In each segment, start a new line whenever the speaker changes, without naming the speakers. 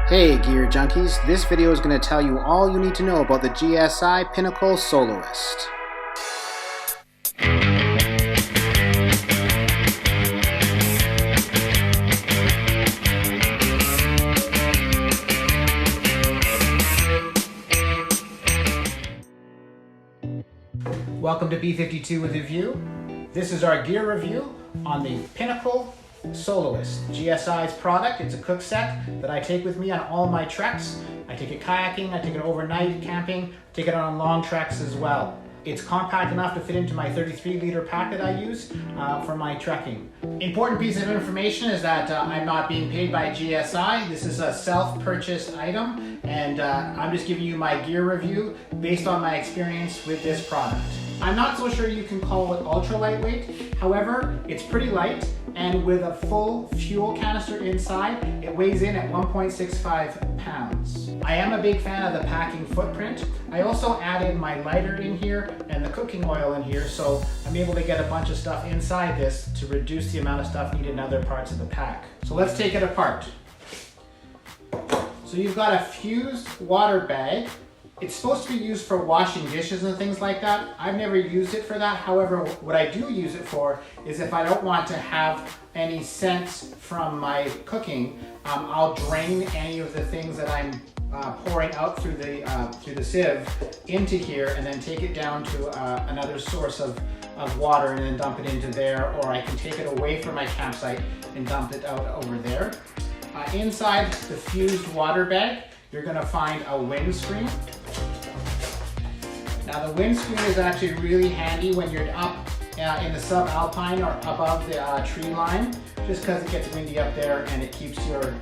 Hey Gear Junkies, this video is going to tell you all you need to know about the GSI Pinnacle Soloist. Welcome to B52 with a View. This is our gear review on the Pinnacle Soloist, GSI's product. It's a cook set that I take with me on all my treks. I take it kayaking, I take it overnight camping, take it on long treks as well. It's compact enough to fit into my 33-liter pack that I use for my trekking. Important piece of information is that I'm not being paid by GSI. This is a self-purchased item, and I'm just giving you my gear review based on my experience with this product. I'm not so sure you can call it ultra lightweight. However, it's pretty light, and with a full fuel canister inside, it weighs in at 1.65 pounds. I am a big fan of the packing footprint. I also added my lighter in here and the cooking oil in here, so I'm able to get a bunch of stuff inside this to reduce the amount of stuff needed in other parts of the pack. So let's take it apart. So you've got a fused water bag. It's supposed to be used for washing dishes and things like that. I've never used it for that. However, what I do use it for is if I don't want to have any scents from my cooking, I'll drain any of the things that I'm pouring out through the sieve into here, and then take it down to another source of water and then dump it into there, or I can take it away from my campsite and dump it out over there. Inside the fused water bag, you're going to find a windscreen. Now the windscreen is actually really handy when you're up in the subalpine or above the tree line, just because it gets windy up there and it keeps your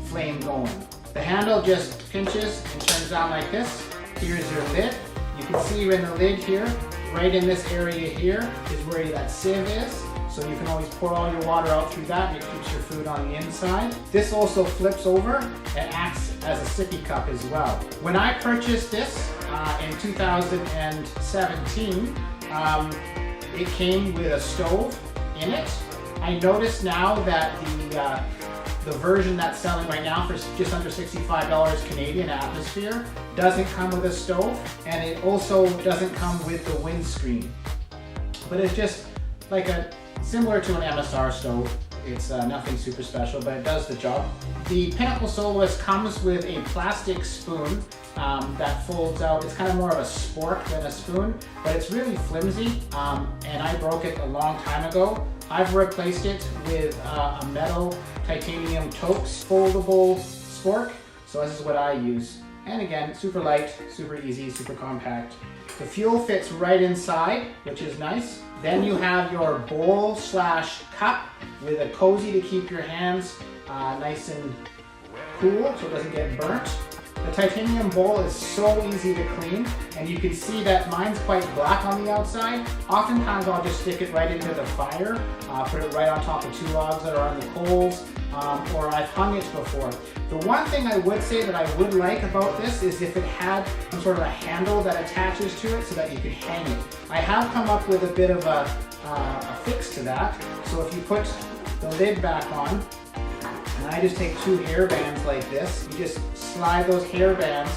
flame going. The handle just pinches and turns down like this. Here's your lid. You can see in the lid here, right in this area here, is where that sieve is. So you can always pour all your water out through that, and it keeps your food on the inside. This also flips over and acts as a sippy cup as well. When I purchased this in 2017, it came with a stove in it. I noticed now that the version that's selling right now for just under $65 Canadian Atmosphere doesn't come with a stove, and it also doesn't come with the windscreen. But it's just like similar to an MSR stove. It's nothing super special, but it does the job. The Pinnacle Soloist comes with a plastic spoon that folds out. It's kind of more of a spork than a spoon, but it's really flimsy, and I broke it a long time ago. I've replaced it with a metal titanium Tokes foldable spork, so this is what I use. And again, super light, super easy, super compact. The fuel fits right inside, which is nice. Then you have your bowl slash cup with a cozy to keep your hands nice and cool so it doesn't get burnt. The titanium bowl is so easy to clean, and you can see that mine's quite black on the outside. Oftentimes I'll just stick it right into the fire, put it right on top of 2 logs that are on the coals, or I've hung it before. The one thing I would say that I would like about this is if it had some sort of a handle that attaches to it so that you could hang it. I have come up with a bit of a fix to that. So if you put the lid back on, and I just take 2 hair bands like this, you just slide those hair bands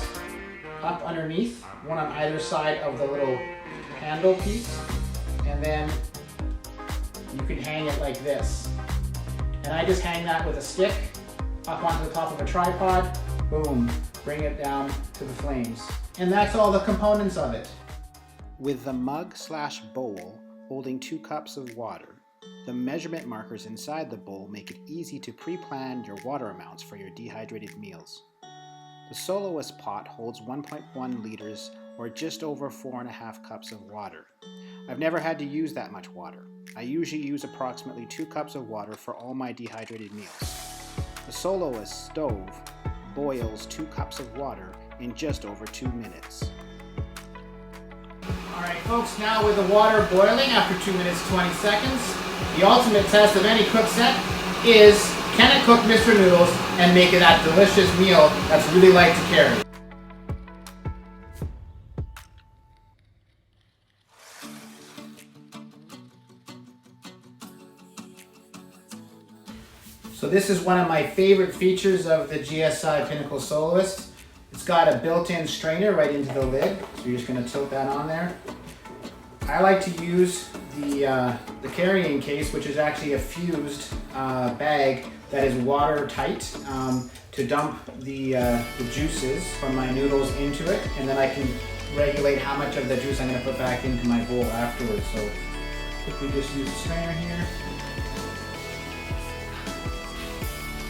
up underneath, one on either side of the little handle piece, and then you can hang it like this. And I just hang that with a stick up onto the top of a tripod, boom, bring it down to the flames. And that's all the components of it. With the mug slash bowl holding 2 cups of water, the measurement markers inside the bowl make it easy to pre-plan your water amounts for your dehydrated meals. The Soloist pot holds 1.1 liters or just over 4.5 cups of water. I've never had to use that much water. I usually use approximately 2 cups of water for all my dehydrated meals. The Soloist stove boils 2 cups of water in just over 2 minutes. Alright folks, now with the water boiling after 2 minutes 20 seconds, the ultimate test of any cook set is, can it cook Mr. Noodles and make it that delicious meal that's really light to carry? So this is one of my favorite features of the GSI Pinnacle Soloist. It's got a built-in strainer right into the lid, so you're just going to tilt that on there. I like to use the carrying case, which is actually a fused bag that is watertight, to dump the juices from my noodles into it, and then I can regulate how much of the juice I'm going to put back into my bowl afterwards. So quickly just use the strainer here.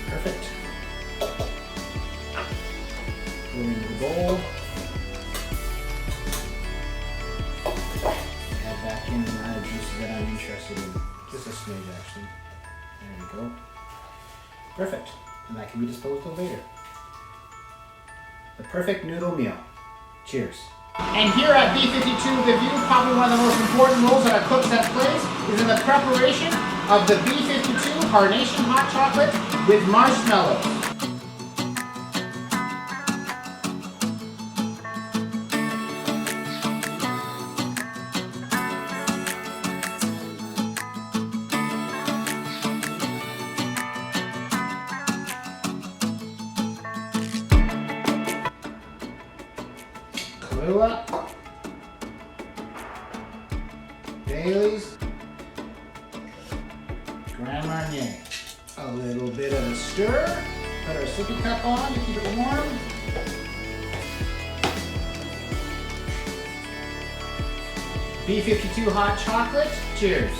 Perfect. Put it into the bowl. Add back in the amount of juices that I'm interested in. Just a smidge actually. There we go. Perfect. And that can be disposed of later. The perfect noodle meal. Cheers. And here at B52 The View, probably one of the most important roles that a cookset plays is in the preparation of the B52 Carnation Hot Chocolate with marshmallows. Kahlua, Bailey's, Grand Marnier. A little bit of a stir. Put our sippy cup on to keep it warm. B52 hot chocolate. Cheers.